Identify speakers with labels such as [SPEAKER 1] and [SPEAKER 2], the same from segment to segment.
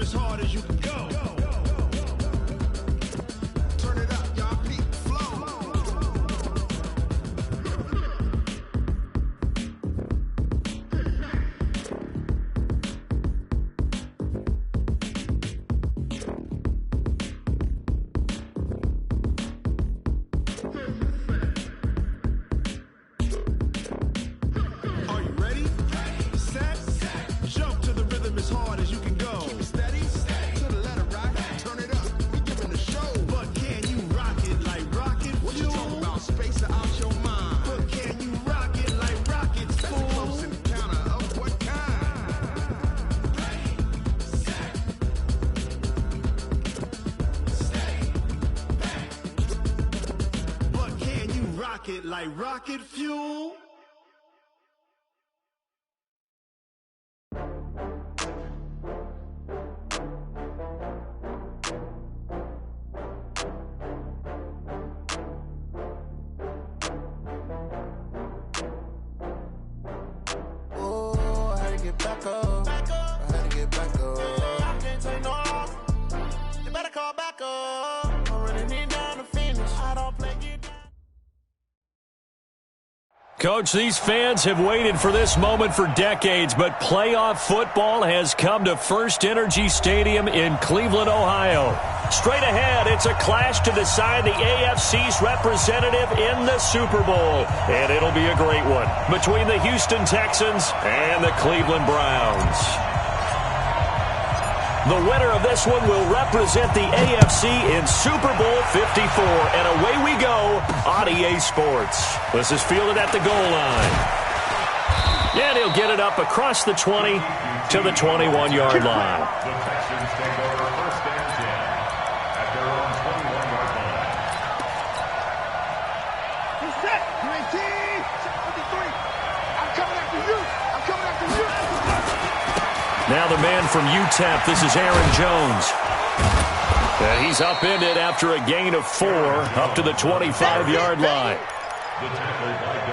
[SPEAKER 1] as hard as you can go. Turn it up, y'all. Peak flow. Are you ready? Set. Jump to the rhythm as hard as you can go. Keep it steady. To the letter, right? Turn it up. We giving the show. But can you rock it like rocket fuel? What you talking about? Space out your mind. But can you rock it like rockets, fool? Close encounter of what kind? But can you rock it like rocket fuel?
[SPEAKER 2] Oh, I had to get back up. I had to get back up. I can't take no loss. You better call back up. I'm running it down to finish. I don't play it down.
[SPEAKER 3] Coach, these fans have waited for this moment for decades, but playoff football has come to First Energy Stadium in Cleveland, Ohio. Straight ahead, it's a clash to decide the AFC's representative in the Super Bowl, and it'll be a great one between the Houston Texans and the Cleveland Browns. The winner of this one will represent the AFC in Super Bowl 54. And away we go on EA Sports. This is fielded at the goal line. And he'll get it up across the 20 to the 21-yard line.
[SPEAKER 4] The Texans take over first and 10 at their own 21-yard line.
[SPEAKER 1] He's set. 19. 53. I'm coming after you. I'm coming after you.
[SPEAKER 3] Now the man from UTEP, this is Aaron Jones. And he's upended after a gain of 4 up to the 25-yard line.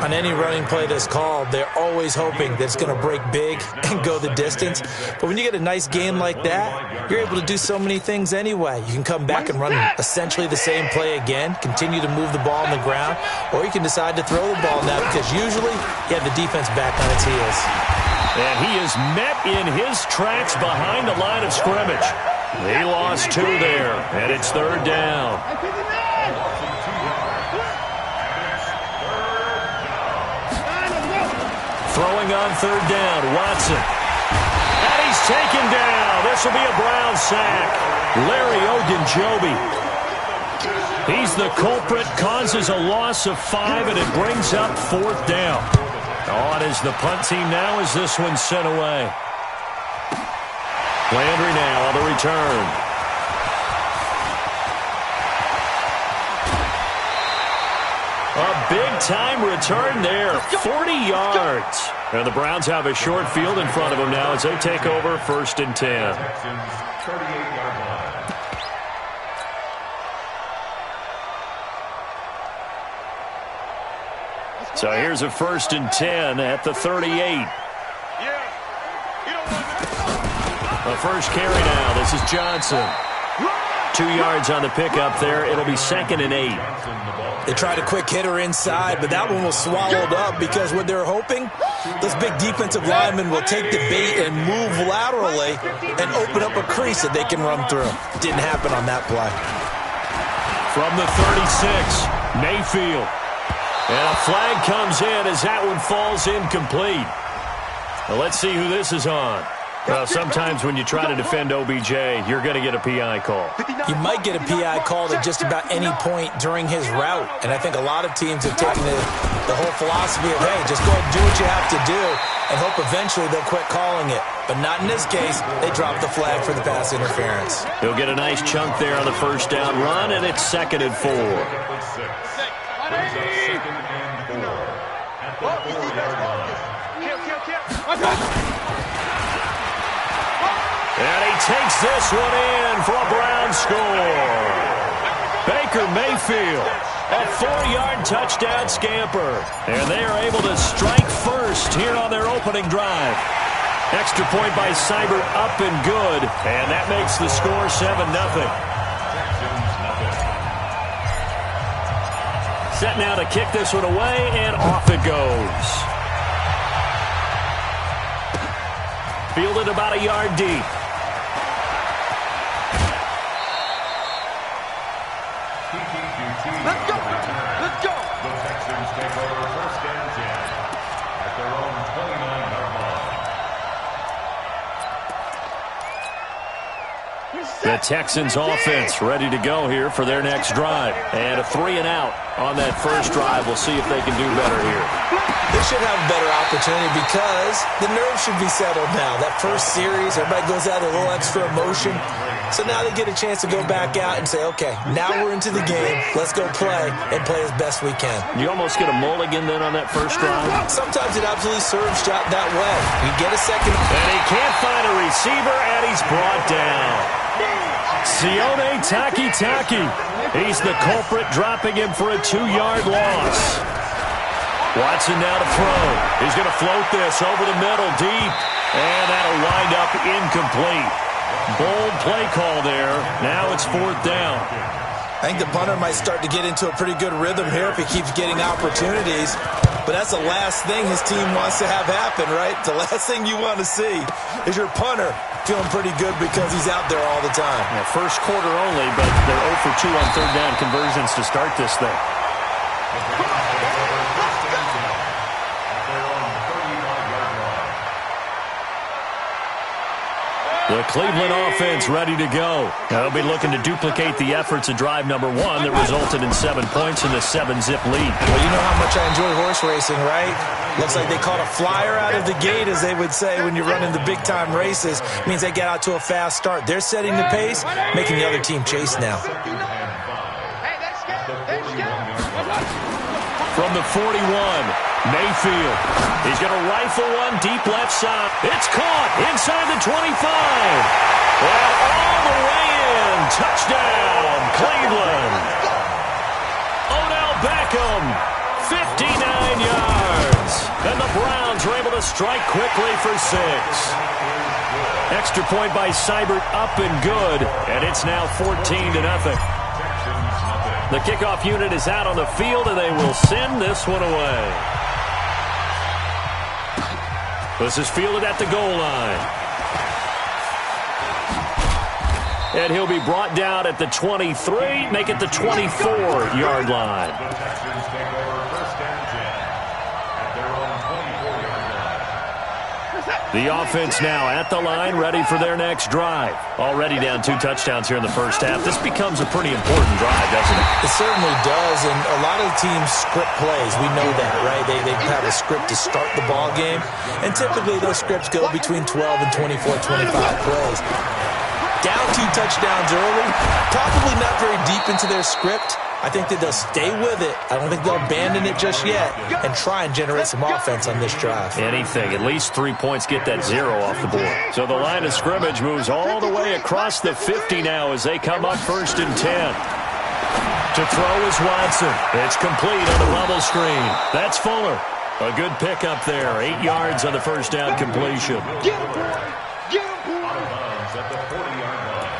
[SPEAKER 5] On any running play that's called, they're always hoping that it's going to break big and go the distance. But when you get a nice game like that, you're able to do so many things anyway. You can come back and run essentially the same play again, continue to move the ball on the ground, or you can decide to throw the ball now because usually you have the defense back on its heels.
[SPEAKER 3] And he is met in his tracks behind the line of scrimmage. He lost 2 there, and it's third down. Throwing on third down, Watson. And he's taken down. This will be a Brown sack. Larry Ogunjobi. He's the culprit, causes a loss of 5, and it brings up fourth down. On is the punt team now as this one's sent away. Landry now on the return. A big-time return there, 40 yards. And the Browns have a short field in front of them now as they take over first and 10.
[SPEAKER 4] Texans 38-yard line.
[SPEAKER 3] So here's a first and 10 at the 38. The first carry now. This is Johnson. 2 yards on the pickup there. It'll be second and 8.
[SPEAKER 5] They tried a quick hitter inside, but that one was swallowed up because what they're hoping, those big defensive linemen will take the bait and move laterally and open up a crease that they can run through. Didn't happen on that play.
[SPEAKER 3] From the 36, Mayfield. And a flag comes in as that one falls incomplete. Well, let's see who this is on. Well, sometimes when you try to defend OBJ, you're going to get a PI call.
[SPEAKER 5] You might get a PI called at just about any point during his route. And I think a lot of teams have taken the whole philosophy of, hey, just go ahead and do what you have to do and hope eventually they'll quit calling it. But not in this case. They dropped the flag for the pass interference.
[SPEAKER 3] He'll get a nice chunk there on the first down run, and it's second and 4. And he takes this one in for a Brown score. Baker Mayfield, a 4-yard touchdown scamper. And they are able to strike first here on their opening drive. Extra point by Seibert, up and good. And that makes the score 7-0. Set now to kick this one away, and off it goes. Fielded about a yard deep.
[SPEAKER 1] Let's go! Let's go!
[SPEAKER 4] The Texans take over first and 10 at their own 29-yard line.
[SPEAKER 3] The Texans offense ready to go here for their next drive. And a 3-and-out on that first drive. We'll see if they can do better here.
[SPEAKER 5] They should have a better opportunity because the nerves should be settled now. That first series, everybody goes out with a little extra emotion. So now they get a chance to go back out and say, okay, now we're into the game. Let's go play and play as best we can.
[SPEAKER 3] You almost get a mulligan then on that first drive.
[SPEAKER 5] Sometimes it absolutely serves that way. You get a second.
[SPEAKER 3] And he can't find a receiver, and he's brought down. Sione Takitaki. He's the culprit, dropping him for a 2-yard loss. Watson now to throw. He's going to float this over the middle deep. And that'll wind up incomplete. Bold play call there. Now it's 4th down.
[SPEAKER 5] I think the punter might start to get into a pretty good rhythm here if he keeps getting opportunities. But that's the last thing his team wants to have happen, right? The last thing you want to see is your punter feeling pretty good because he's out there all the time.
[SPEAKER 3] Yeah, first quarter only, but they're 0 for 2 on third down conversions to start this thing. The Cleveland offense ready to go. They'll be looking to duplicate the efforts of drive number 1 that resulted in 7 points and the 7-zip lead.
[SPEAKER 5] Well, you know how much I enjoy horse racing, right? Looks like they caught a flyer out of the gate, as they would say when you're running the big-time races. It means they get out to a fast start. They're setting the pace, making the other team chase now.
[SPEAKER 3] From the 41, Mayfield. He's going to rifle one deep left side. It's caught inside the 25. And all the way in. Touchdown, Cleveland. Odell Beckham, 59 yards. And the Browns are able to strike quickly for 6. Extra point by Seibert, up and good. And it's now 14-0. The kickoff unit is out on the field, and they will send this one away. This is fielded at the goal line. And he'll be brought down at the 23, make it the 24-yard line.
[SPEAKER 4] The Texans take over first and 10 at their own 24-yard line.
[SPEAKER 3] The offense now at the line, ready for their next drive. Already down 2 touchdowns here in the first half. This becomes a pretty important drive, doesn't it?
[SPEAKER 5] It certainly does, and a lot of teams script plays. We know that, right? They have a script to start the ball game, and typically those scripts go between 12 and 24, 25 plays. Down 2 touchdowns early, probably not very deep into their script. I think that they'll stay with it. I don't think they'll abandon it just yet and try and generate some offense on this drive.
[SPEAKER 3] Anything. At least 3 points, get that 0 off the board. So the line of scrimmage moves all the way across the 50 now as they come up 1st and 10. To throw is Watson. It's complete on the bubble screen. That's Fuller. A good pickup there. 8 yards on the first down completion.
[SPEAKER 4] Out of bounds at the 40-yard line.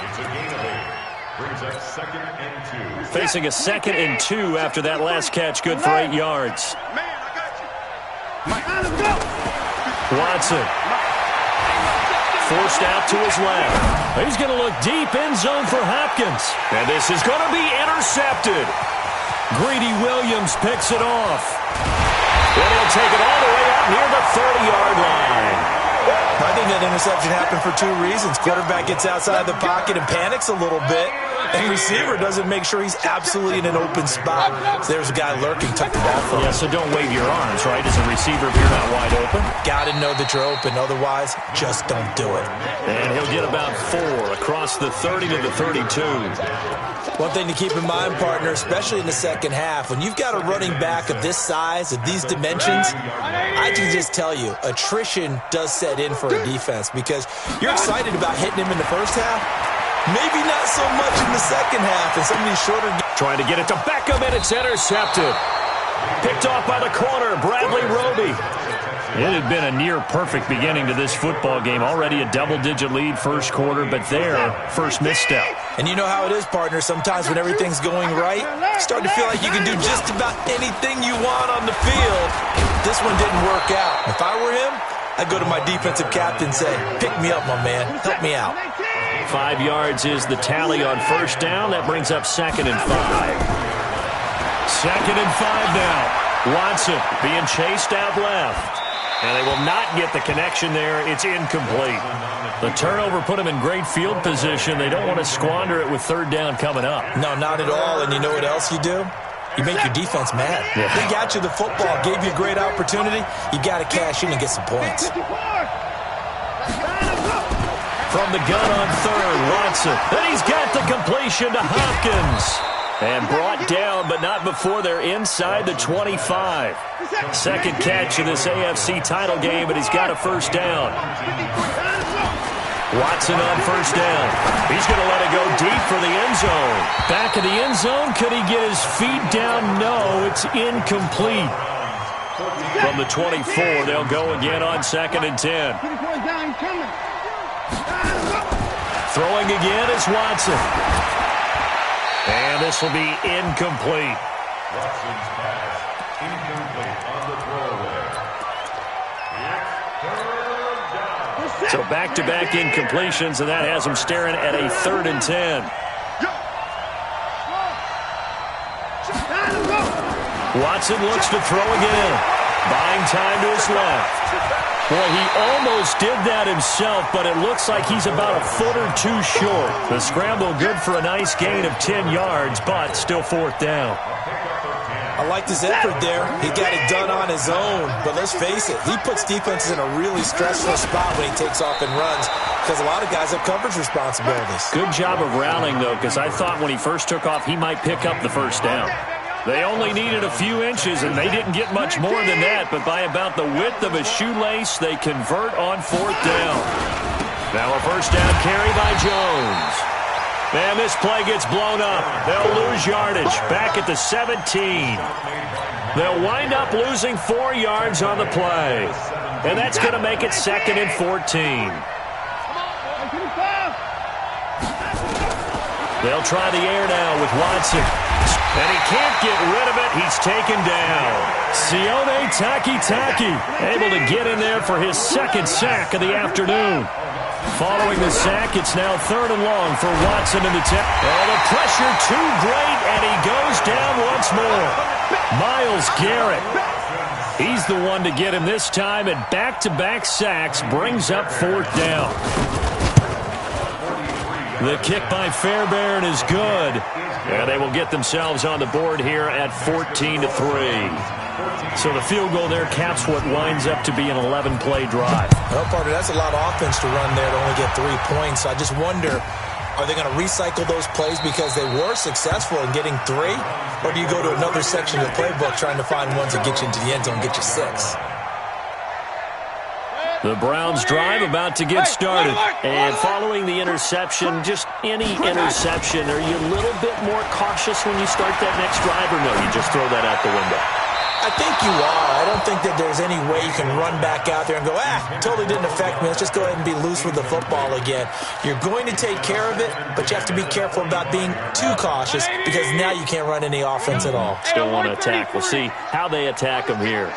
[SPEAKER 4] It's a gain of 8. Brings up 2nd and 2.
[SPEAKER 3] Facing a 2nd and 2 after that last catch. Good for 8 yards. Watson. Forced out to his left. He's going to look deep end zone for Hopkins. And this is going to be intercepted. Greedy Williams picks it off. And he'll take it all the way out near the 30-yard line.
[SPEAKER 5] I think that interception happened for 2 reasons. Quarterback gets outside the pocket and panics a little bit, and receiver doesn't make sure he's absolutely in an open spot. So there's a guy lurking, took the ball from him.
[SPEAKER 3] Yeah, so don't wave your arms, right, as a receiver if you're not wide open.
[SPEAKER 5] Got to know that you're open. Otherwise, just don't do it.
[SPEAKER 3] And he'll get about 4 across the 30 to the 32.
[SPEAKER 5] One thing to keep in mind, partner, especially in the second half, when you've got a running back of this size, of these dimensions, I can just tell you, attrition does set in for a defense because you're excited about hitting him in the first half. Maybe not so much in the second half, and some of these shorter...
[SPEAKER 3] Trying to get it to Beckham, and it's intercepted. Picked off by the corner, Bradley Roby. It had been a near-perfect beginning to this football game. Already a double-digit lead first quarter, but there, first misstep.
[SPEAKER 5] And you know how it is, partner. Sometimes when everything's going right, you start to feel like you can do just about anything you want on the field. This one didn't work out. If I were him, I'd go to my defensive captain and say, pick me up, my man. Help me out.
[SPEAKER 3] 5 yards is the tally on first down. That brings up 2nd and 5. 2nd and 5 now. Watson being chased out left. And they will not get the connection there. It's incomplete. The turnover put them in great field position. They don't want to squander it with 3rd down coming up.
[SPEAKER 5] No, not at all. And you know what else you do? You make your defense mad.
[SPEAKER 3] Yeah.
[SPEAKER 5] They got you the football, gave you a great opportunity. You got to cash in and get some points.
[SPEAKER 3] From the gun on 3rd, Watson. And he's got the completion to Hopkins. And brought down, but not before they're inside the 25. Second catch of this AFC title game, but he's got a first down. Watson on first down. He's going to let it go deep for the end zone. Back of the end zone. Could he get his feet down? No, it's incomplete. From the 24, they'll go again on 2nd and 10. Throwing again is Watson. And this will be incomplete.
[SPEAKER 4] Watson's pass incomplete on the throwaway.
[SPEAKER 3] So back-to-back incompletions, and that has him staring at a 3rd and 10. Watson looks to throw again. Buying time to his left. Boy, he almost did that himself, but it looks like he's about a foot or two short. The scramble good for a nice gain of 10 yards, but still 4th down.
[SPEAKER 5] I liked his effort there. He got it done on his own. But let's face it, he puts defenses in a really stressful spot when he takes off and runs because a lot of guys have coverage responsibilities.
[SPEAKER 3] Good job of rallying, though, because I thought when he first took off, he might pick up the first down. They only needed a few inches, and they didn't get much more than that, but by about the width of a shoelace, they convert on 4th down. Now a first down carry by Jones. And this play gets blown up. They'll lose yardage back at the 17. They'll wind up losing 4 yards on the play. And that's going to make it 2nd and 14. They'll try the air now with Watson. And he can't get rid of it. He's taken down. Sione Takitaki able to get in there for his 2nd sack of the afternoon. Following the sack, it's now 3rd and long for Watson in the 10. Oh, the pressure too great, and he goes down once more. Myles Garrett. He's the one to get him this time, and back-to-back sacks brings up 4th down. The kick by Fairbairn is good. And they will get themselves on the board here at 14-3. So the field goal there caps what winds up to be an 11-play drive.
[SPEAKER 5] Well, partner, that's a lot of offense to run there to only get 3 points. I just wonder, are they going to recycle those plays because they were successful in getting 3? Or do you go to another section of the playbook trying to find ones that get you into the end zone and get you 6?
[SPEAKER 3] The Browns drive about to get started. And following the interception, just any interception, are you a little bit more cautious when you start that next drive, or no, you just throw that out the window?
[SPEAKER 5] I think you are. I don't think that there's any way you can run back out there and go, totally didn't affect me. Let's just go ahead and be loose with the football again. You're going to take care of it, but you have to be careful about being too cautious because now you can't run any offense at all.
[SPEAKER 3] Still want to attack. We'll see how they attack them here.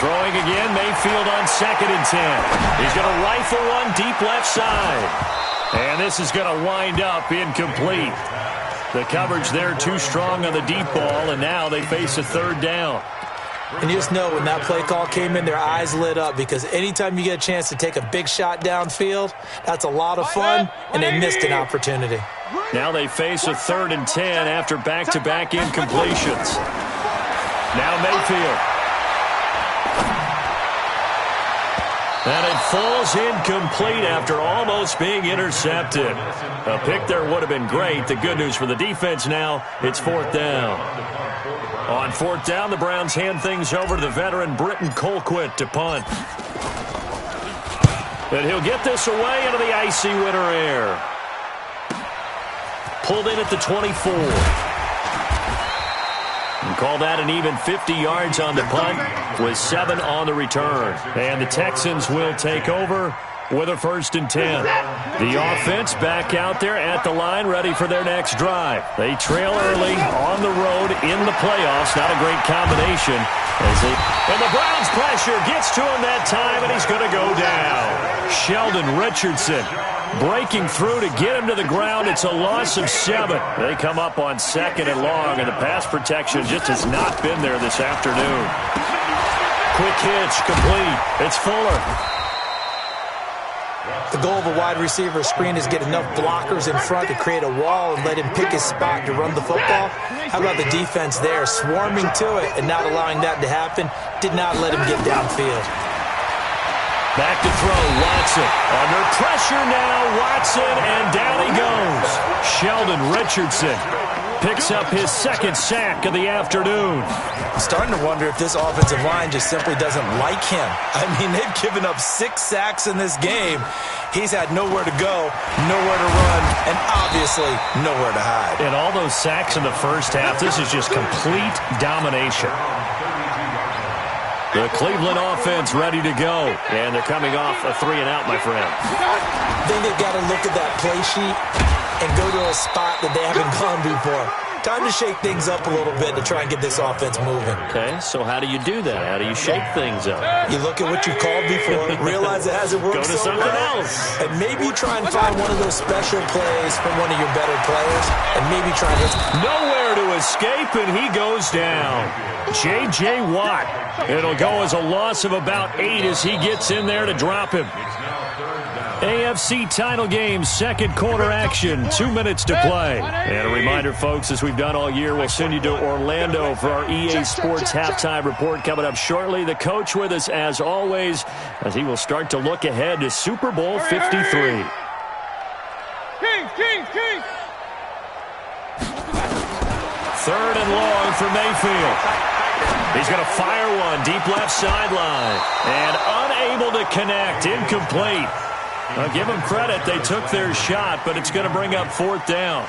[SPEAKER 3] Throwing again, Mayfield on 2nd and 10. He's going to rifle one deep left side. And this is going to wind up incomplete. The coverage there too strong on the deep ball, and now they face a 3rd down.
[SPEAKER 5] And you just know when that play call came in, their eyes lit up because anytime you get a chance to take a big shot downfield, that's a lot of fun, and they missed an opportunity.
[SPEAKER 3] Now they face a 3rd and 10 after back-to-back incompletions. Now Mayfield. And it falls incomplete after almost being intercepted. A pick there would have been great. The good news for the defense now, it's 4th down. On 4th down, the Browns hand things over to the veteran Britton Colquitt to punt. And he'll get this away into the icy winter air. Pulled in at the 24. And call that an even 50 yards on the punt with 7 on the return. And the Texans will take over with a 1st and 10. The offense back out there at the line, ready for their next drive. They trail early on the road in the playoffs. Not a great combination. And the Browns pressure gets to him that time, and he's going to go down. Sheldon Richardson breaking through to get him to the ground. It's a loss of 7. They come up on 2nd and long, and the pass protection just has not been there this afternoon. Quick hitch, complete. It's Fuller.
[SPEAKER 5] The goal of a wide receiver screen is get enough blockers in front to create a wall and let him pick his spot to run the football. How about the defense there, swarming to it and not allowing that to happen? Did not let him get downfield.
[SPEAKER 3] Back to throw, Watson. Under pressure now, Watson, and down he goes. Sheldon Richardson picks up his 2nd sack of the afternoon.
[SPEAKER 5] I'm starting to wonder if this offensive line just simply doesn't like him. I mean, they've given up 6 sacks in this game. He's had nowhere to go, nowhere to run, and obviously nowhere to hide.
[SPEAKER 3] And all those sacks in the first half, this is just complete domination. The Cleveland offense ready to go. And they're coming off a 3-and-out, my friend.
[SPEAKER 5] I think they've got to look at that play sheet and go to a spot that they haven't gone before. Time to shake things up a little bit to try and get this offense moving.
[SPEAKER 3] Okay, so how do you do that? How do you shake things up?
[SPEAKER 5] You look at what you've called before, realize it hasn't worked
[SPEAKER 3] so
[SPEAKER 5] so
[SPEAKER 3] well. Go to something else.
[SPEAKER 5] And maybe try and find one of those special plays from one of your better players, and maybe try and hit.
[SPEAKER 3] Nowhere to escape, and he goes down. J.J. Watt. It'll go as a loss of about 8 as he gets in there to drop him. AFC title game, 2nd quarter action, 2 minutes to play. And a reminder, folks, as we've done all year, we'll send you to Orlando for our EA Sports halftime report coming up shortly. The coach with us, as always, as he will start to look ahead to Super Bowl 53.
[SPEAKER 1] King.
[SPEAKER 3] 3rd and long for Mayfield. He's going to fire one deep left sideline. And unable to connect, incomplete. I'll give them credit. They took their shot, but it's going to bring up 4th down.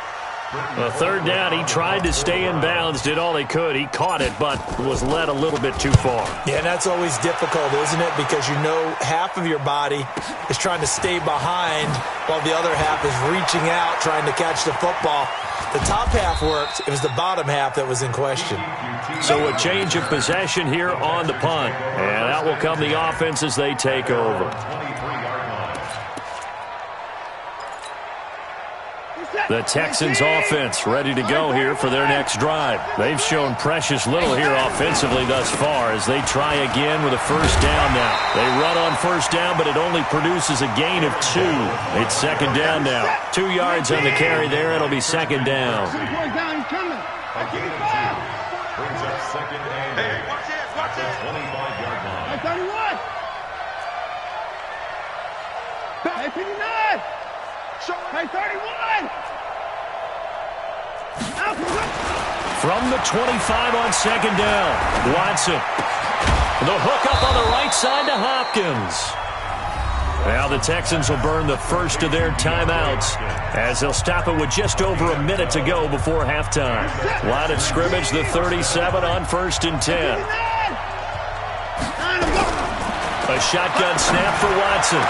[SPEAKER 3] 3rd down, he tried to stay in bounds, did all he could. He caught it, but was led a little bit too far.
[SPEAKER 5] Yeah, and that's always difficult, isn't it? Because you know half of your body is trying to stay behind while the other half is reaching out, trying to catch the football. The top half worked. It was the bottom half that was in question.
[SPEAKER 3] So a change of possession here on the punt. And out will come the offense as they take over. The Texans offense ready to go here for their next drive. They've shown precious little here offensively thus far as they try again with a 1st down now. They run on 1st down, but it only produces a gain of 2. It's 2nd down now. 2 yards on the carry there. It'll be 2nd down.
[SPEAKER 4] Brings up 2nd and 8. Watch it. 25-yard line.
[SPEAKER 1] 31. 59. 31.
[SPEAKER 3] From the 25 on 2nd down, Watson. The hook up on the right side to Hopkins. Now the Texans will burn the first of their timeouts as they'll stop it with just over a minute to go before halftime. Line of scrimmage, the 37 on 1st and 10. A shotgun snap for Watson.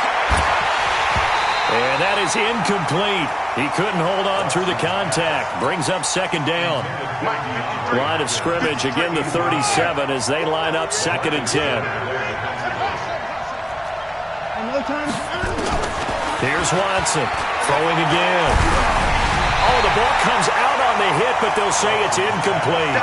[SPEAKER 3] And that is incomplete. He couldn't hold on through the contact. Brings up 2nd down. Line of scrimmage, again the 37 as they line up 2nd and 10. Here's Watson throwing again. Oh, the ball comes out on the hit, but they'll say it's incomplete.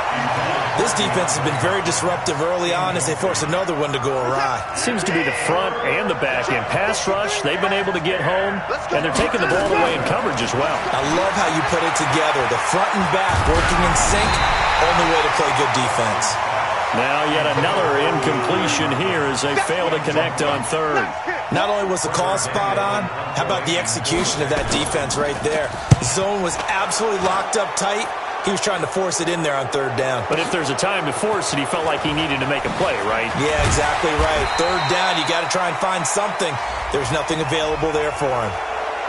[SPEAKER 5] This defense has been very disruptive early on as they force another one to go awry.
[SPEAKER 3] Seems to be the front and the back end. Pass rush, they've been able to get home, and they're taking the ball away in coverage as well.
[SPEAKER 5] I love how you put it together. The front and back working in sync, only way to play good defense.
[SPEAKER 3] Now yet another incompletion here as they fail to connect on 3rd.
[SPEAKER 5] Not only was the call spot on, how about the execution of that defense right there? Zone was absolutely locked up tight. He was trying to force it in there on 3rd down.
[SPEAKER 3] But if there's a time to force it, he felt like he needed to make a play, right?
[SPEAKER 5] Yeah, exactly right. 3rd down, you got to try and find something. There's nothing available there for him.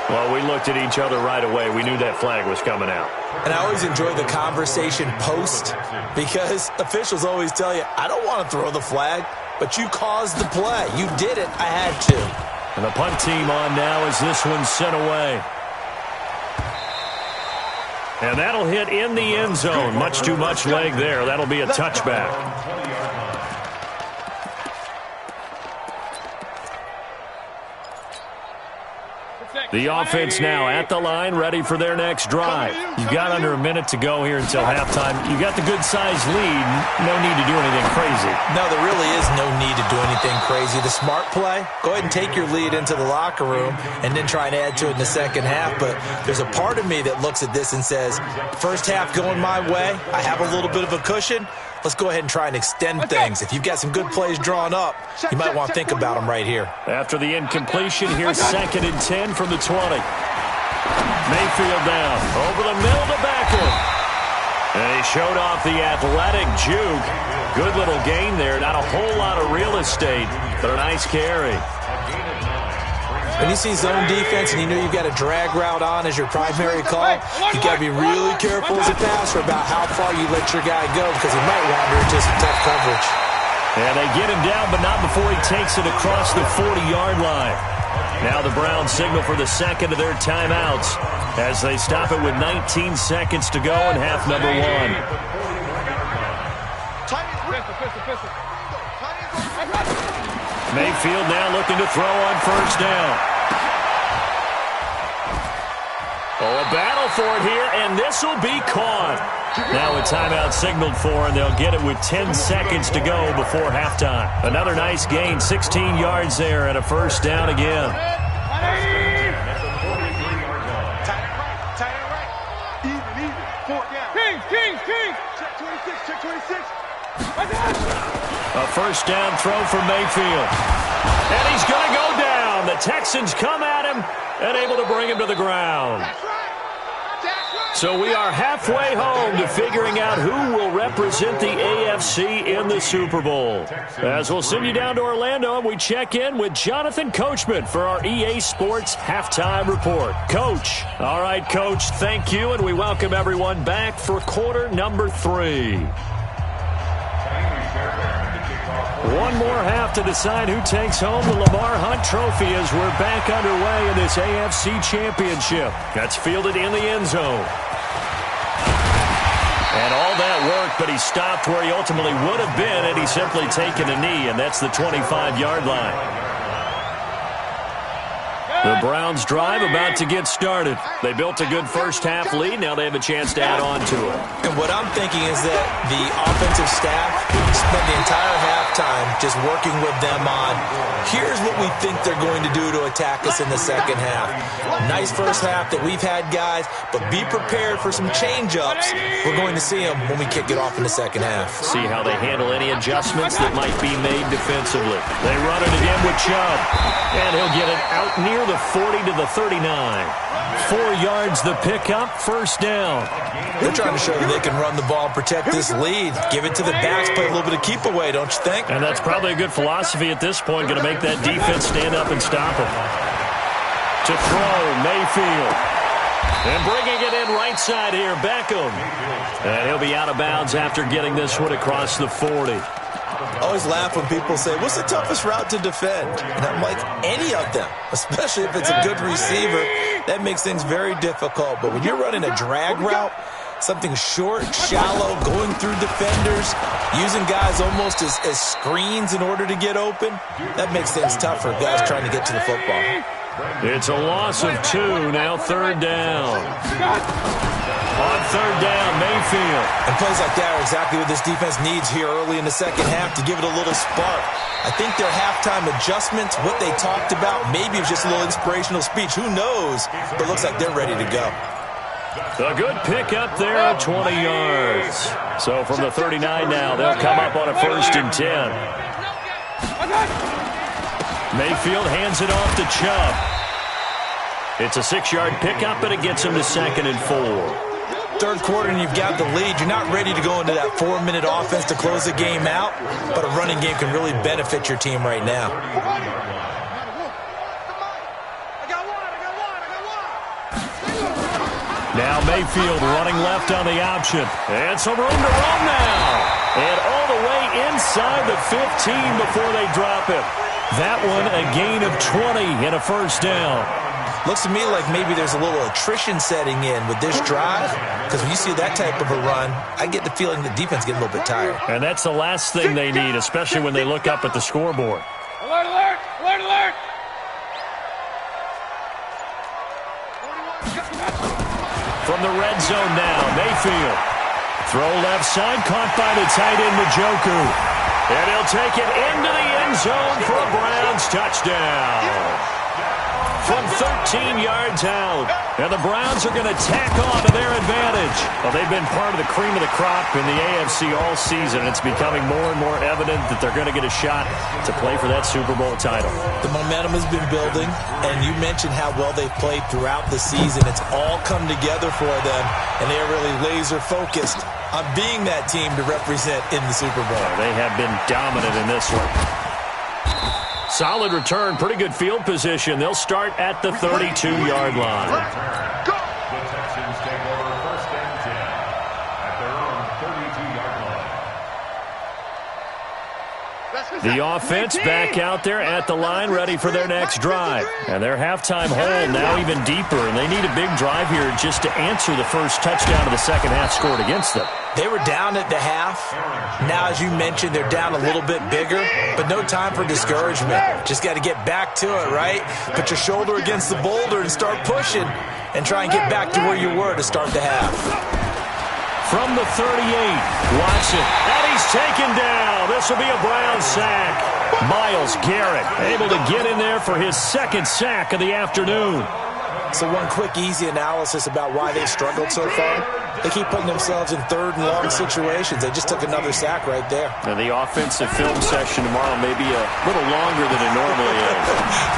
[SPEAKER 3] Well, we looked at each other right away. We knew that flag was coming out.
[SPEAKER 5] And I always enjoy the conversation post because officials always tell you, I don't want to throw the flag, but you caused the play. You did it. I had to.
[SPEAKER 3] And the punt team on now as this one's sent away. And that'll hit in the end zone. Much too much leg there. That'll be a touchback. The offense now at the line, ready for their next drive. You've got under a minute to go here until halftime. You got the good-sized lead. No need to do anything crazy.
[SPEAKER 5] No, there really is no need to do anything crazy. The smart play, go ahead and take your lead into the locker room and then try and add to it in the second half. But there's a part of me that looks at this and says, first half going my way, I have a little bit of a cushion. Let's go ahead and try and extend things. If you've got some good plays drawn up, you might want to think about them right here.
[SPEAKER 3] After the incompletion, here's 2nd and 10 from the 20. Mayfield down. Over the middle to Beckham. And he showed off the athletic juke. Good little gain there. Not a whole lot of real estate, but a nice carry.
[SPEAKER 5] When you see zone defense and you know you've got a drag route on as your primary call, you've got to be really careful as a passer about how far you let your guy go because he might wander into some tough coverage.
[SPEAKER 3] And they get him down, but not before he takes it across the 40-yard line. Now the Browns signal for the second of their timeouts as they stop it with 19 seconds to go in half number 1. Mayfield now looking to throw on first down. Oh, a battle for it here, and this will be caught. Now a timeout signaled for, and they'll get it with 10 seconds to go before halftime. Another nice gain, 16 yards there, and a first down again.
[SPEAKER 1] Kings. Check 26.
[SPEAKER 3] A first down throw for Mayfield. And he's going to go down. The Texans come at him and able to bring him to the ground. So we are halfway home to figuring out who will represent the AFC in the Super Bowl. As we'll send you down to Orlando, and we check in with Jonathan Coachman for our EA Sports Halftime Report. Coach. All right, Coach, thank you, and we welcome everyone back for quarter number 3. One more half to decide who takes home the Lamar Hunt Trophy as we're back underway in this AFC Championship. That's fielded in the end zone. And all that work, but he stopped where he ultimately would have been had he simply taken a knee, and that's the 25-yard line. The Browns drive about to get started. They built a good first-half lead. Now they have a chance to add on to it.
[SPEAKER 5] And what I'm thinking is that the offensive staff spent the entire halftime just working with them on, here's what we think they're going to do to attack us in the second half. Nice first half that we've had, guys, but be prepared for some change-ups. We're going to see them when we kick it off in the second half.
[SPEAKER 3] See how they handle any adjustments that might be made defensively. They run it again with Chubb, and he'll get it out near the 40 to the 39. 4 yards the pickup, first down.
[SPEAKER 5] They're trying to show that they can run the ball and protect this lead. Give it to the backs, play a little bit of keep away, don't you think?
[SPEAKER 3] And that's probably a good philosophy at this point, going to make that defense stand up and stop them. To throw, Mayfield. And bringing it in right side here, Beckham. And he'll be out of bounds after getting this one across the 40.
[SPEAKER 5] I always laugh when people say, what's the toughest route to defend? And I'm like, any of them, especially if it's a good receiver. That makes things very difficult. But when you're running a drag route, something short, shallow, going through defenders, using guys almost as screens in order to get open, that makes things tough for guys trying to get to the football.
[SPEAKER 3] It's a loss of 2, now third down. On third down, Mayfield.
[SPEAKER 5] And plays like that are exactly what this defense needs here early in the second half to give it a little spark. I think their halftime adjustments, what they talked about, maybe it was just a little inspirational speech. Who knows? But it looks like they're ready to go.
[SPEAKER 3] A good pick up there at 20 yards. So from the 39 now, they'll come up on a 1st and 10. Mayfield hands it off to Chubb. It's a 6-yard pickup, but it gets him to 2nd and 4.
[SPEAKER 5] Third quarter and you've got the lead. You're not ready to go into that 4-minute offense to close the game out, but a running game can really benefit your team right now.
[SPEAKER 3] Now Mayfield running left on the option. And some room to run now. And all the way inside the 15 before they drop him. That one a gain of 20 and a first down.
[SPEAKER 5] Looks to me like maybe there's a little attrition setting in with this drive, because when you see that type of a run, I get the feeling the defense getting a little bit tired.
[SPEAKER 3] And that's the last thing they need, especially when they look up at the scoreboard.
[SPEAKER 6] Alert, alert, alert, alert!
[SPEAKER 3] From the red zone now, Mayfield. Throw left side, caught by the tight end, Njoku. And he'll take it into the end zone for a Browns touchdown. From 13 yards out. And the Browns are going to tack on to their advantage. Well, they've been part of the cream of the crop in the AFC all season. It's becoming more and more evident that they're going to get a shot to play for that Super Bowl title.
[SPEAKER 5] The momentum has been building, and you mentioned how well they've played throughout the season. It's all come together for them, and they're really laser-focused on being that team to represent in the Super Bowl.
[SPEAKER 3] They have been dominant in this one. Solid return, pretty good field position. They'll start at the 32-yard line.
[SPEAKER 4] The Texans take over first and 10 at their own 32-yard line.
[SPEAKER 3] The offense back out there at the line, ready for their next drive. And their halftime hole now even deeper, and they need a big drive here just to answer the first touchdown of the second half scored against them.
[SPEAKER 5] They were down at the half. Now, as you mentioned, they're down a little bit bigger, but no time for discouragement. Just got to get back to it, right? Put your shoulder against the boulder and start pushing and try and get back to where you were to start the half.
[SPEAKER 3] From the 38, Watson, and he's taken down. This will be a Brown sack. Myles Garrett able to get in there for his second sack of the afternoon.
[SPEAKER 5] So one quick, easy analysis about why they've struggled so far. They keep putting themselves in third and long situations. They just took another sack right there.
[SPEAKER 3] And the offensive film session tomorrow may be a little longer than it normally is.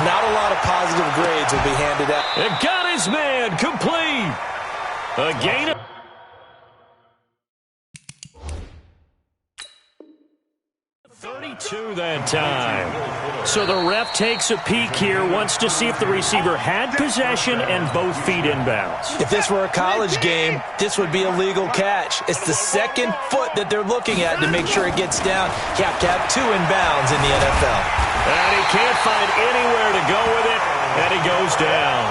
[SPEAKER 5] Not a lot of positive grades will be handed out.
[SPEAKER 3] And got his man complete. A gain of 32 that time. So the ref takes a peek here, wants to see if the receiver had possession and both feet inbounds.
[SPEAKER 5] If this were a college game, this would be a legal catch. It's the second foot that they're looking at to make sure it gets down. You have to have two inbounds in the NFL.
[SPEAKER 3] And he can't find anywhere to go with it, and he goes down.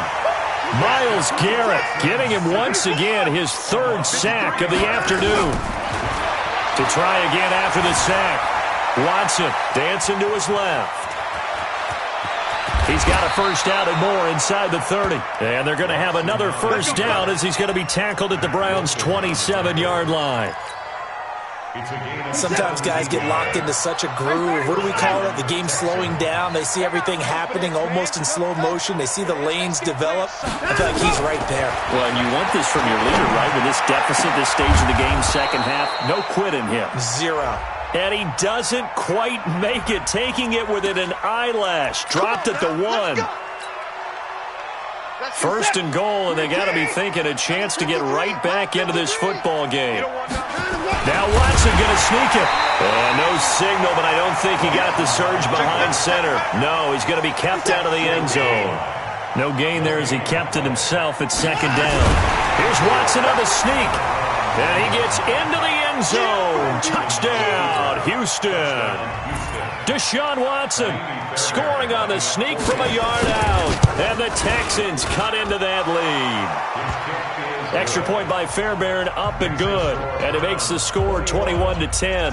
[SPEAKER 3] Myles Garrett getting him once again, his third sack of the afternoon. To try again after the sack. Watson dancing to his left. He's got a first down and more inside the 30. And they're going to have another first down as he's going to be tackled at the Browns' 27-yard line.
[SPEAKER 5] Sometimes guys get locked into such a groove. What do we call it? The game slowing down. They see everything happening almost in slow motion. They see the lanes develop. I feel like he's right there.
[SPEAKER 3] Well, and you want this from your leader, right? With this deficit, this stage of the game, second half, no quit in him.
[SPEAKER 5] Zero.
[SPEAKER 3] And he doesn't quite make it, taking it within an eyelash. Dropped at the 1. First and goal, and they got to be thinking a chance to get right back into this football game. Now Watson going to sneak it. And no signal, but I don't think he got the surge behind center. No, he's going to be kept out of the end zone. No gain there as he kept it himself at second down. Here's Watson on the sneak. And he gets into the end zone. Touchdown, Houston. Deshaun Watson scoring on the sneak from a yard out. And the Texans cut into that lead. Extra point by Fairbairn, up and good. And it makes the score 21-10.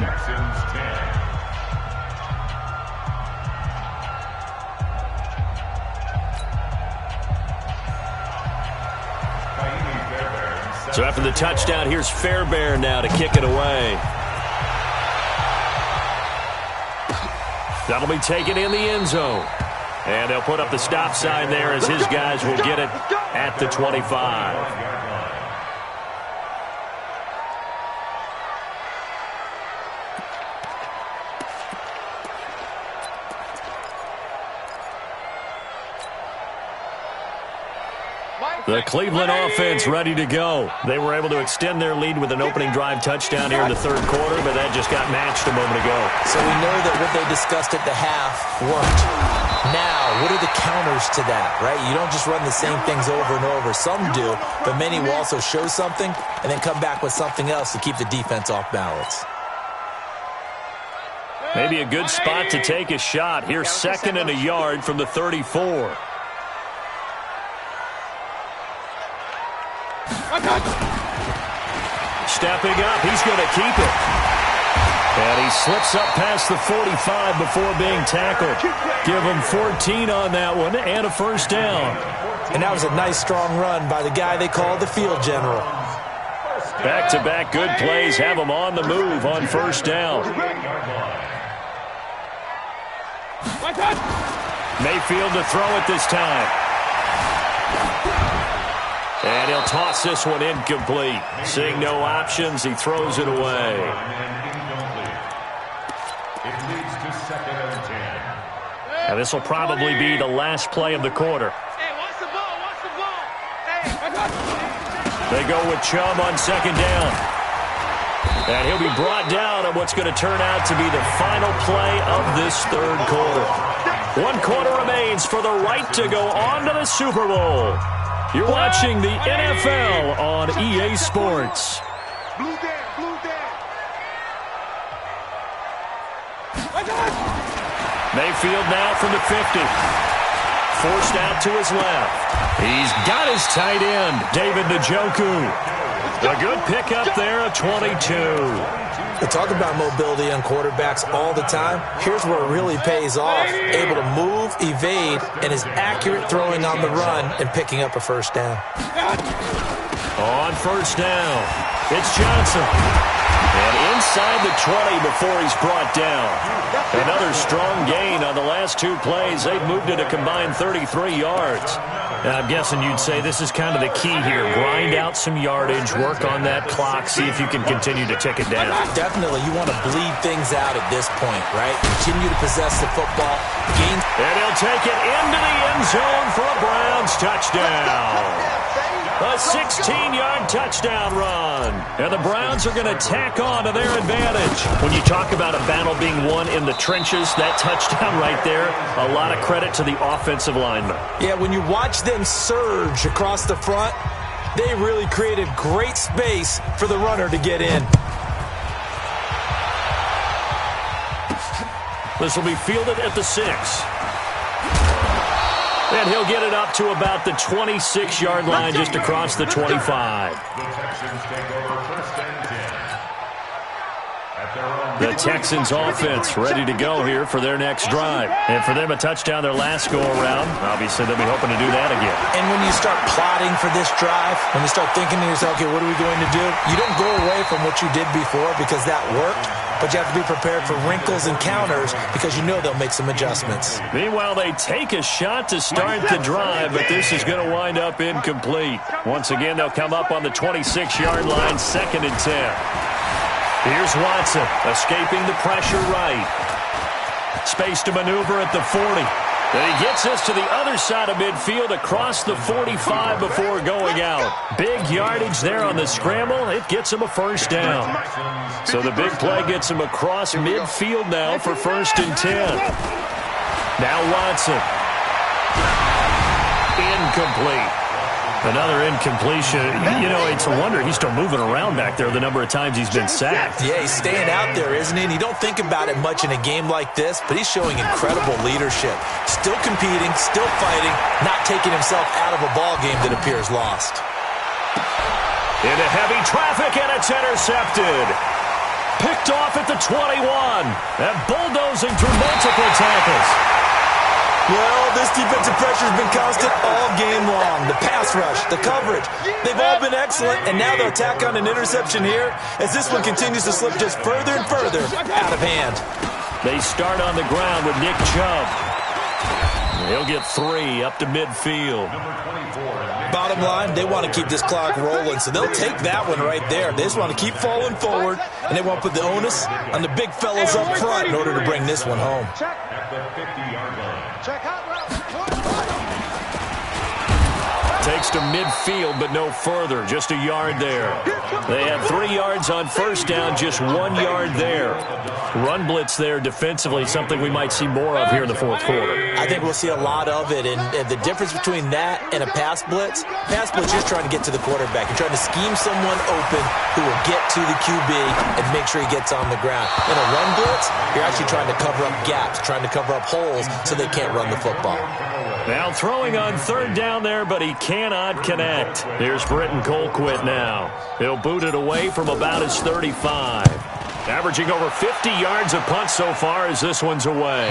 [SPEAKER 3] So after the touchdown, here's Fairbairn now to kick it away. That'll be taken in the end zone. And they'll put up the stop sign there as his guys will get it at the 25. The Cleveland offense ready to go. They were able to extend their lead with an opening drive touchdown here in the third quarter, but that just got matched a moment ago.
[SPEAKER 5] So we know that what they discussed at the half worked. Now, what are the counters to that, right? You don't just run the same things over and over. Some do, but many will also show something and then come back with something else to keep the defense off balance.
[SPEAKER 3] Maybe a good spot to take a shot. Here's 2nd and a yard from the 34. Stepping up, he's going to keep it. And he slips up past the 45 before being tackled. Give him 14 on that one and a first down.
[SPEAKER 5] And that was a nice, strong run by the guy they call the field general.
[SPEAKER 3] Back-to-back good plays have him on the move on first down. Mayfield to throw it this time. And he'll toss this one incomplete. Seeing no options, he throws it away.
[SPEAKER 4] It leads to 2nd and 10.
[SPEAKER 3] And this will probably be the last play of the quarter.
[SPEAKER 6] Hey, watch the ball, watch the ball. Hey,
[SPEAKER 3] They go with Chubb on 2nd down. And he'll be brought down on what's going to turn out to be the final play of this third quarter. 1 quarter remains for the right to go on to the Super Bowl. You're watching the NFL on EA Sports.
[SPEAKER 1] Blue dead, blue dead.
[SPEAKER 3] Mayfield now from the 50. Forced out to his left. He's got his tight end, David Njoku. A good pickup there at 22.
[SPEAKER 5] We talk about mobility on quarterbacks all the time. Here's where it really pays off. Able to move, evade, and is accurate throwing on the run and picking up a first down.
[SPEAKER 3] On first down, it's Johnson. And inside the 20 before he's brought down. Another strong gain on the last 2 plays. They've moved it a combined 33 yards. And I'm guessing you'd say this is kind of the key here. Grind out some yardage, work on that clock, see if you can continue to tick it down.
[SPEAKER 5] Definitely, you want to bleed things out at this point, right? Continue to possess the football. Gain.
[SPEAKER 3] And he'll take it into the end zone for a Browns touchdown. A 16-yard touchdown run. And the Browns are going to tack on to their advantage. When you talk about a battle being won in the trenches, that touchdown right there, a lot of credit to the offensive lineman.
[SPEAKER 5] Yeah, when you watch them surge across the front, they really created great space for the runner to get in.
[SPEAKER 3] This will be fielded at the 6. And he'll get it up to about the 26-yard line just across the 25.
[SPEAKER 4] The Texans take over 1st and 10. At their own
[SPEAKER 3] The Texans offense ready to go here for their next drive. And for them, a touchdown their last go-around. Obviously, they'll be hoping to do that again.
[SPEAKER 5] And when you start plotting for this drive, when you start thinking to yourself, okay, what are we going to do? You don't go away from what you did before because that worked. But you have to be prepared for wrinkles and counters because you know they'll make some adjustments.
[SPEAKER 3] Meanwhile, they take a shot to start the drive, but this is going to wind up incomplete. Once again, they'll come up on the 26-yard line, 2nd and 10. Here's Watson, escaping the pressure right. Space to maneuver at the 40. And he gets us to the other side of midfield across the 45 before going out. Big yardage there on the scramble. It gets him a first down. So the big play gets him across midfield now for 1st and 10. Now Watson. Incomplete. Another incompletion. You know, it's a wonder he's still moving around back there the number of times he's been sacked.
[SPEAKER 5] Yeah, he's staying out there, isn't he? And you don't think about it much in a game like this, but he's showing incredible leadership. Still competing, still fighting, not taking himself out of a ball game that appears lost.
[SPEAKER 3] Into heavy traffic, and it's intercepted. Picked off at the 21. And bulldozing through multiple tackles.
[SPEAKER 5] Well, this defensive pressure has been constant all game long. The pass rush, the coverage, they've all been excellent, and now they'll tack on an interception here as this one continues to slip just further and further out of hand.
[SPEAKER 3] They start on the ground with Nick Chubb. He'll get 3 up to midfield.
[SPEAKER 5] Bottom line, they want to keep this clock rolling, so they'll take that one right there. They just want to keep falling forward, and they want to put the onus on the big fellas up front in order to bring this one home.
[SPEAKER 4] at the 50-yard line.
[SPEAKER 1] Check out route.
[SPEAKER 3] Takes to midfield, but no further. Just a yard there. They had 3 yards on first down, just 1 yard there. Run blitz there defensively, something we might see more of here in the fourth quarter.
[SPEAKER 5] I think we'll see a lot of it, and the difference between that and a pass blitz, you're trying to get to the quarterback. You're trying to scheme someone open who will get to the QB and make sure he gets on the ground. In a run blitz, you're actually trying to cover up gaps, trying to cover up holes so they can't run the football.
[SPEAKER 3] Now throwing on third down there, but he cannot connect. Here's Britton Colquitt now. He'll boot it away from about his 35. Averaging over 50 yards a punt so far as this one's away.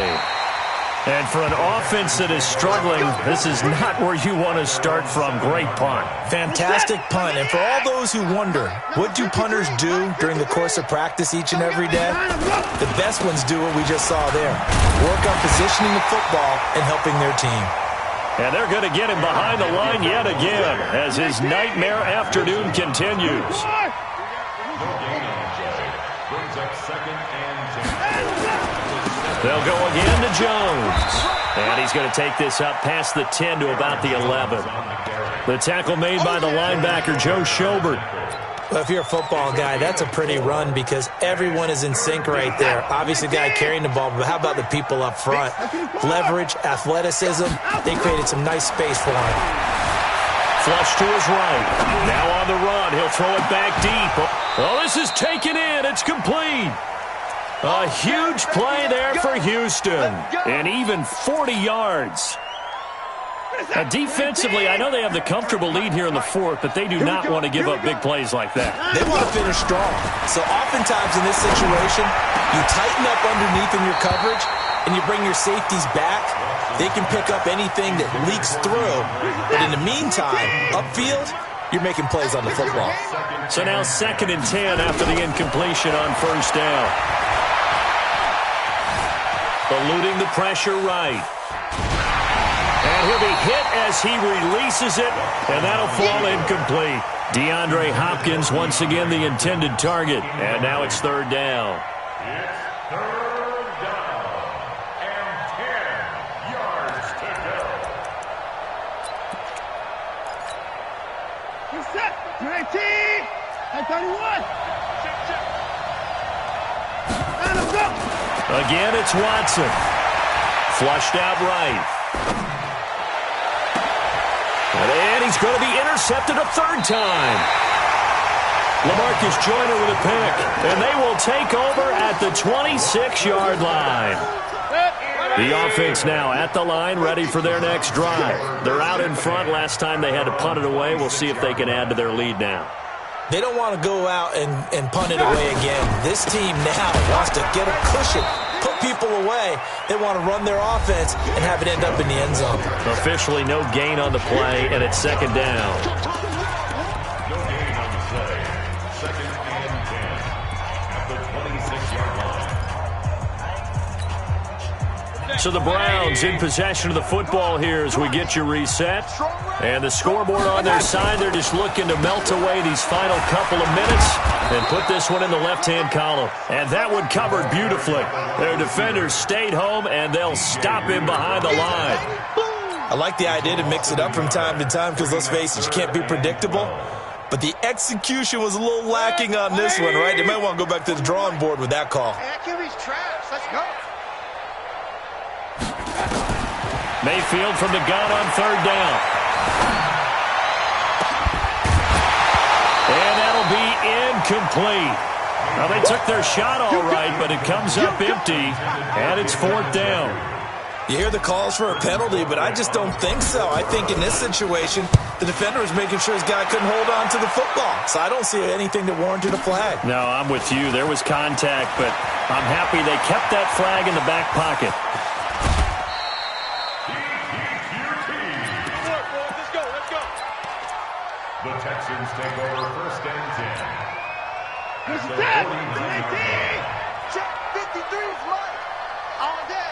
[SPEAKER 3] And for an offense that is struggling, this is not where you want to start from. Great punt.
[SPEAKER 5] Fantastic punt. And for all those who wonder, what do punters do during the course of practice each and every day? The best ones do what we just saw there. Work on positioning the football and helping their team.
[SPEAKER 3] And they're going to get him behind the line yet again as his nightmare afternoon continues. They'll go again to Jones. And he's going to take this up past the 10 to about the 11. The tackle made by the linebacker, Joe Schobert.
[SPEAKER 5] Well, if you're a football guy, that's a pretty run because everyone is in sync right there. Obviously, the guy carrying the ball, but how about the people up front? Leverage, athleticism, they created some nice space for him.
[SPEAKER 3] Flush to his right. Now on the run. He'll throw it back deep. Oh, this is taken in. It's complete. A huge play there for Houston. And even 40 yards. Defensively, I know they have the comfortable lead here in the fourth, but they do not want to give up big plays like that.
[SPEAKER 5] They want to finish strong. So oftentimes in this situation, you tighten up underneath in your coverage, and you bring your safeties back. They can pick up anything that leaks through. But in the meantime, upfield, you're making plays on the football.
[SPEAKER 3] So now 2nd and 10 after the incompletion on first down. Eluding the pressure right. And he'll be hit as he releases it, and that'll fall incomplete. DeAndre Hopkins once again the intended target. And now it's 3rd down.
[SPEAKER 4] It's 3rd down and 10 yards to go.
[SPEAKER 6] You set. 19. And 31. And let's go.
[SPEAKER 3] Again, it's Watson. Flushed out right. And he's going to be intercepted a 3rd time. LaMarcus Joyner with a pick. And they will take over at the 26-yard line. The offense now at the line, ready for their next drive. They're out in front. Last time they had to punt it away. We'll see if they can add to their lead now.
[SPEAKER 5] They don't want to go out and punt it away again. This team now wants to get a cushion, put people away. They want to run their offense and have it end up in the end zone.
[SPEAKER 3] Officially no gain on the play, and it's 2nd down.
[SPEAKER 4] No gain on the play. 2nd and 10 at the 26-yard line.
[SPEAKER 3] So the Browns in possession of the football here as we get you reset. And the scoreboard on their side, they're just looking to melt away these final couple of minutes and put this one in the left-hand column. And that one covered beautifully. Their defenders stayed home, and they'll stop him behind the line.
[SPEAKER 5] I like the idea to mix it up from time to time because, let's face it, you can't be predictable. But the execution was a little lacking on this one, right? They might want to go back to the drawing board with that call.
[SPEAKER 6] QB's trash. Let's go.
[SPEAKER 3] Mayfield from the gun on 3rd down. And that'll be incomplete. Now, they took their shot all right, but it comes up empty, and it's 4th down.
[SPEAKER 5] You hear the calls for a penalty, but I just don't think so. I think in this situation, the defender was making sure his guy couldn't hold on to the football. So I don't see anything that warranted a flag.
[SPEAKER 3] No, I'm with you. There was contact, but I'm happy they kept that flag in the back pocket.
[SPEAKER 4] The Texans take over 1st and 10.
[SPEAKER 6] This is that. check 53 is mine. All day.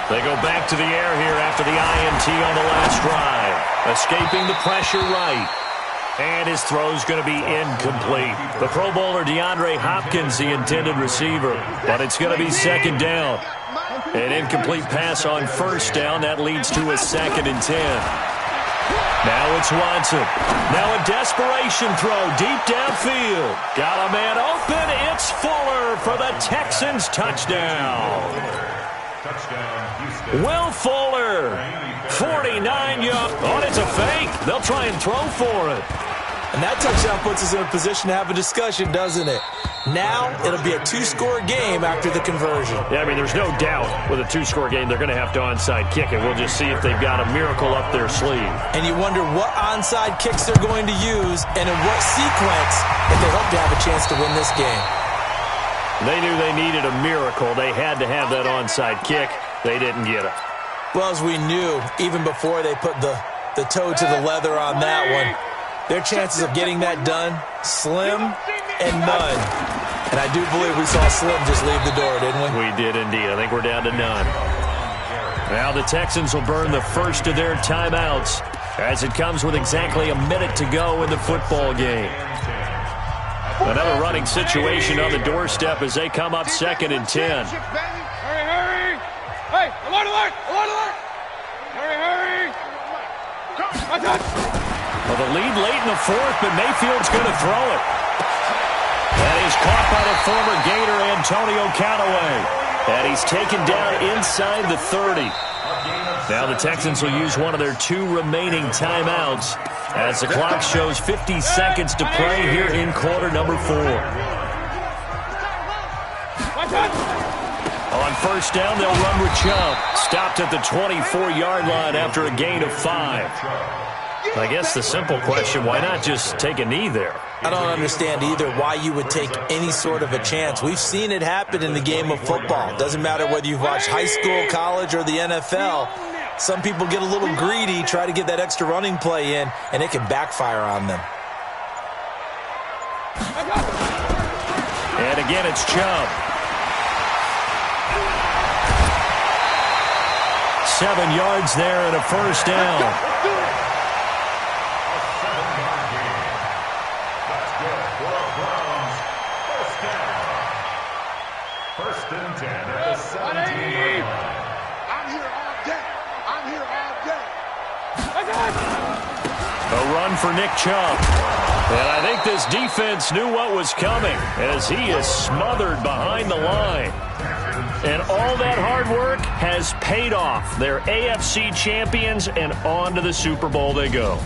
[SPEAKER 3] They go back to the air here after the INT on the last drive. Escaping the pressure right. And his throw's going to be incomplete. The Pro Bowler DeAndre Hopkins, the intended receiver. But it's going to be 2nd down. An incomplete pass on 1st down. That leads to a 2nd and 10. Now it's Watson. Now a desperation throw deep downfield. Got a man open. It's Fuller for the Texans touchdown. Will Fuller, 49 yards. Oh, it's a fake. They'll try and throw for it.
[SPEAKER 5] And that touchdown puts us in a position to have a discussion, doesn't it? Now it'll be a two-score game after the conversion.
[SPEAKER 3] Yeah, I mean, there's no doubt with a two-score game they're going to have to onside kick it. We'll just see if they've got a miracle up their sleeve.
[SPEAKER 5] And you wonder what onside kicks they're going to use and in what sequence if they hope to have a chance to win this game.
[SPEAKER 3] They knew they needed a miracle. They had to have that onside kick. They didn't get it.
[SPEAKER 5] Well, as we knew, even before they put the toe to the leather on that one, their chances of getting that done, slim and none. And I do believe we saw Slim just leave the door, didn't we?
[SPEAKER 3] We did indeed. I think we're down to none. Now the Texans will burn the first of their timeouts as it comes with exactly a minute to go in the football game. Another running situation on the doorstep as they come up 2nd and 10.
[SPEAKER 6] Hurry! Hey, alert! Hurry!
[SPEAKER 3] Well, the lead late in the fourth, but Mayfield's going to throw it. And he's caught by the former Gator, Antonio Callaway. And he's taken down inside the 30. Now the Texans will use one of their 2 remaining timeouts as the clock shows 50 seconds to play here in quarter number 4. On first down, they'll run with Chubb. Stopped at the 24-yard line after a gain of 5. I guess the simple question, why not just take a knee there?
[SPEAKER 5] I don't understand either why you would take any sort of a chance. We've seen it happen in the game of football. It doesn't matter whether you've watched high school, college, or the NFL. Some people get a little greedy, try to get that extra running play in, and it can backfire on them.
[SPEAKER 3] And again, it's Chubb. 7 yards there and a first down.
[SPEAKER 4] First and 10 at the 17-yard line.
[SPEAKER 6] I'm here all day.
[SPEAKER 3] A run for Nick Chubb. And I think this defense knew what was coming as he is smothered behind the line. And all that hard work has paid off. They're AFC champions, and on to the Super Bowl they go.